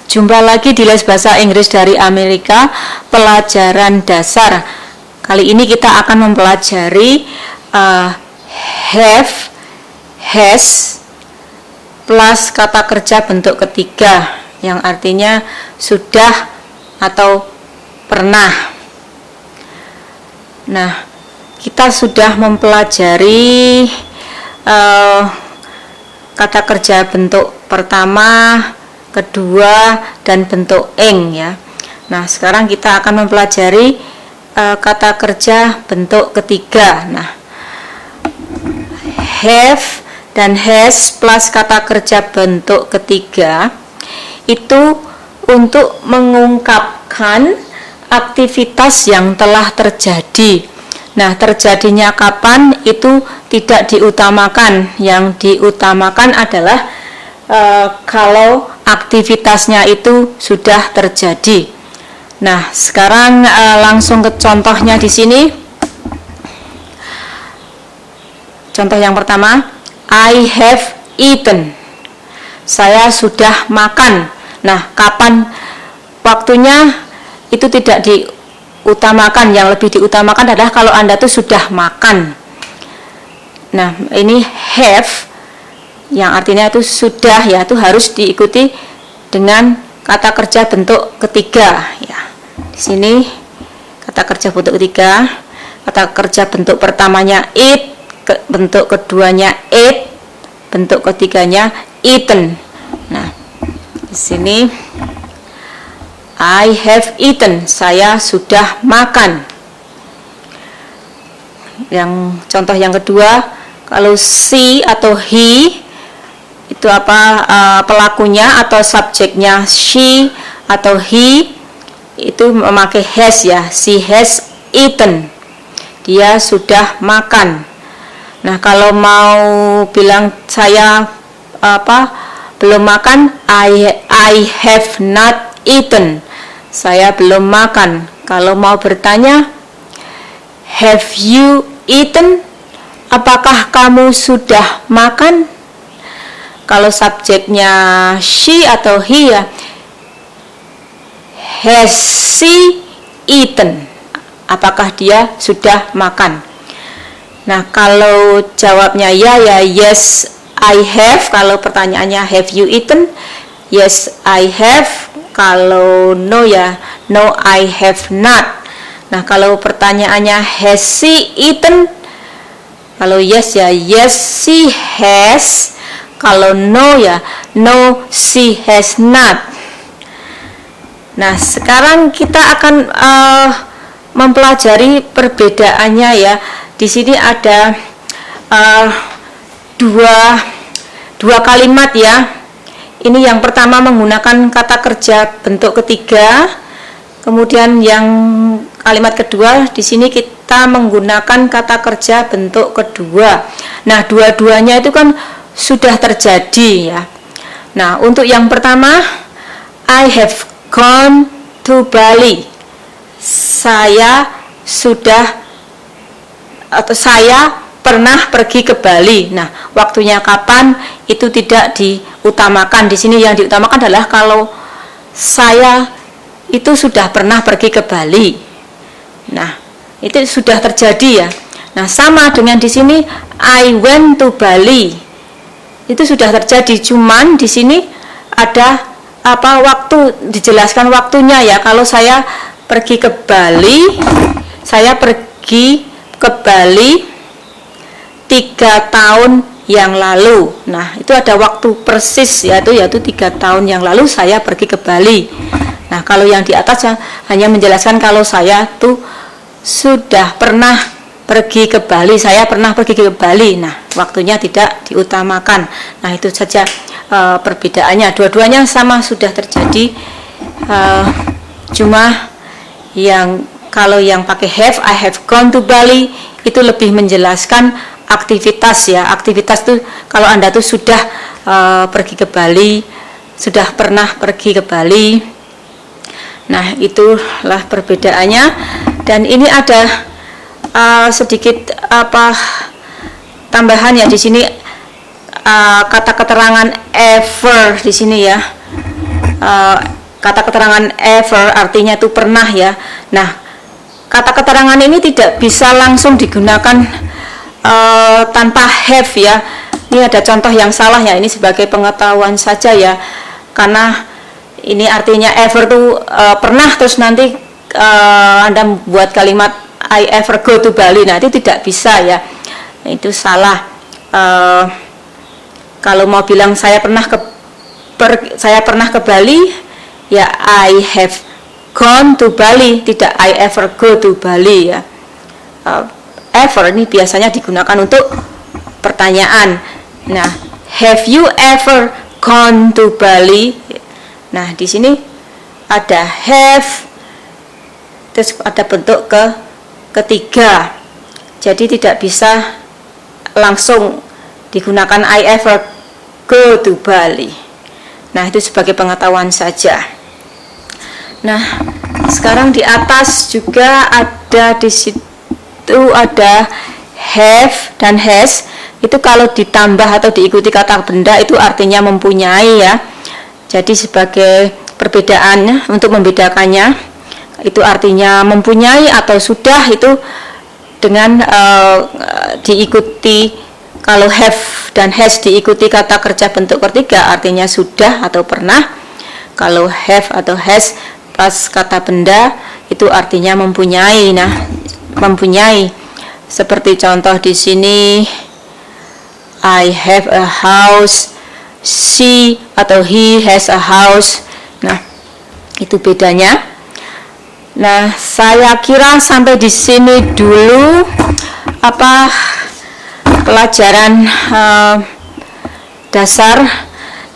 Jumpa lagi di les bahasa Inggris dari Amerika, pelajaran dasar. Kali ini kita akan mempelajari have, has, plus kata kerja bentuk ketiga, yang artinya sudah atau pernah. Nah, kita sudah mempelajari kata kerja bentuk pertama, kedua, dan bentuk ing ya. Nah, sekarang kita akan mempelajari kata kerja bentuk ketiga. Nah, have dan has plus kata kerja bentuk ketiga itu untuk mengungkapkan aktivitas yang telah terjadi. Nah, terjadinya kapan itu tidak diutamakan. Yang diutamakan adalah kalau aktivitasnya itu sudah terjadi. Nah, sekarang langsung ke contohnya di sini. Contoh yang pertama, I have eaten. Saya sudah makan. Nah, kapan waktunya itu tidak diutamakan. Yang lebih diutamakan adalah kalau Anda tuh sudah makan. Nah, ini have yang artinya itu sudah ya, itu harus diikuti dengan kata kerja bentuk ketiga ya. Di sini kata kerja bentuk ketiga, kata kerja bentuk pertamanya eat, bentuk keduanya ate, bentuk ketiganya eaten. Nah, di sini I have eaten, saya sudah makan. Yang contoh yang kedua, kalau she atau he itu pelakunya atau subjeknya she atau he itu memakai has ya. She has eaten, dia sudah makan. Nah, kalau mau bilang saya belum makan, I have not eaten, saya belum makan. Kalau mau bertanya, have you eaten, apakah kamu sudah makan? Kalau subjeknya she atau he ya, has she eaten, apakah dia sudah makan? Nah, kalau jawabnya ya, yes I have. Kalau pertanyaannya have you eaten, yes I have. Kalau no ya, no I have not. Nah, kalau pertanyaannya has she eaten, kalau yes ya, yes she has. Kalau no ya, no she has not. Nah, sekarang kita akan mempelajari perbedaannya ya. Di sini ada dua kalimat ya. Ini yang pertama menggunakan kata kerja bentuk ketiga. Kemudian yang kalimat kedua di sini kita menggunakan kata kerja bentuk kedua. Nah, dua-duanya itu kan sudah terjadi ya. Nah, untuk yang pertama, I have gone to Bali. Saya pernah pergi ke Bali. Nah, waktunya kapan itu tidak diutamakan. Di sini yang diutamakan adalah kalau saya itu sudah pernah pergi ke Bali. Nah, itu sudah terjadi ya. Nah, sama dengan di sini I went to Bali. Itu sudah terjadi, cuman di sini ada waktu, dijelaskan waktunya ya. Kalau saya pergi ke Bali, saya pergi ke Bali 3 tahun yang lalu. Nah, itu ada waktu persis yaitu 3 tahun yang lalu saya pergi ke Bali. Nah, kalau yang di atas hanya menjelaskan kalau saya tuh sudah pernah pergi ke Bali, saya pernah pergi ke Bali. Nah, waktunya tidak diutamakan. Nah, itu saja perbedaannya. Dua-duanya sama sudah terjadi, cuma kalau yang pakai have, I have gone to Bali, itu lebih menjelaskan aktivitas ya. Aktivitas itu kalau Anda tuh sudah pergi ke Bali, sudah pernah pergi ke Bali. Nah, itulah perbedaannya. Dan ini ada sedikit tambahan ya. Di sini kata keterangan ever di sini ya. kata keterangan ever artinya itu pernah ya. Nah, kata keterangan ini tidak bisa langsung digunakan tanpa have ya. Ini ada contoh yang salah ya, ini sebagai pengetahuan saja ya, karena ini artinya ever tuh pernah, terus nanti Anda buat kalimat I ever go to Bali. Nah, itu tidak bisa ya, itu salah. Kalau mau bilang saya pernah ke Bali ya I have gone to Bali, tidak I ever go to Bali ya. Ever ini biasanya digunakan untuk pertanyaan. Nah, have you ever gone to Bali? Nah, di sini ada have, terus ada bentuk ketiga. Jadi tidak bisa langsung digunakan I ever go to Bali. Nah, itu sebagai pengetahuan saja. Nah, sekarang di atas juga ada, di situ ada have dan has. Itu kalau ditambah atau diikuti kata benda itu artinya mempunyai ya. Jadi sebagai perbedaannya, untuk membedakannya, itu artinya mempunyai atau sudah, itu dengan diikuti, kalau have dan has diikuti kata kerja bentuk ketiga artinya sudah atau pernah. Kalau have atau has pas kata benda itu artinya mempunyai. Nah, mempunyai seperti contoh di sini, I have a house, she atau he has a house. Nah, itu bedanya. Nah, saya kira sampai di sini dulu pelajaran dasar.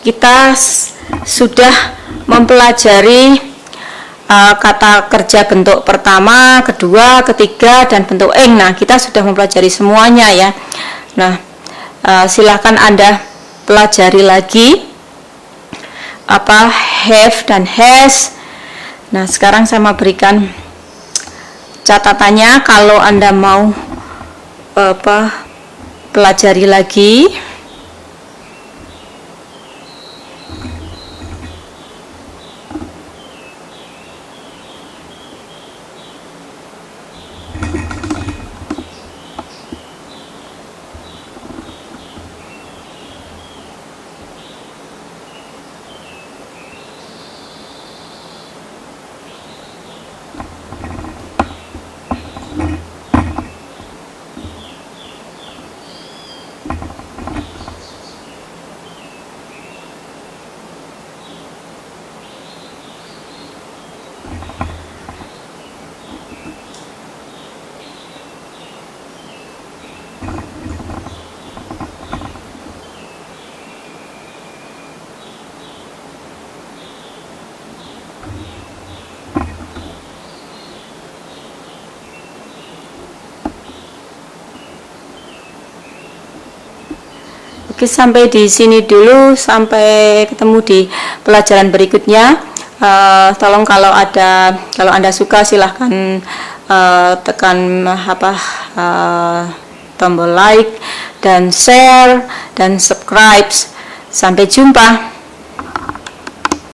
Kita sudah mempelajari kata kerja bentuk pertama, kedua, ketiga, dan bentuk ing. Nah, kita sudah mempelajari semuanya ya. Nah, silahkan Anda pelajari lagi have dan has. Nah, sekarang saya mau berikan catatannya kalau Anda mau pelajari lagi. Oke, sampai di sini dulu, sampai ketemu di pelajaran berikutnya. Tolong kalau Anda suka silahkan tekan tombol like dan share dan subscribe. Sampai jumpa.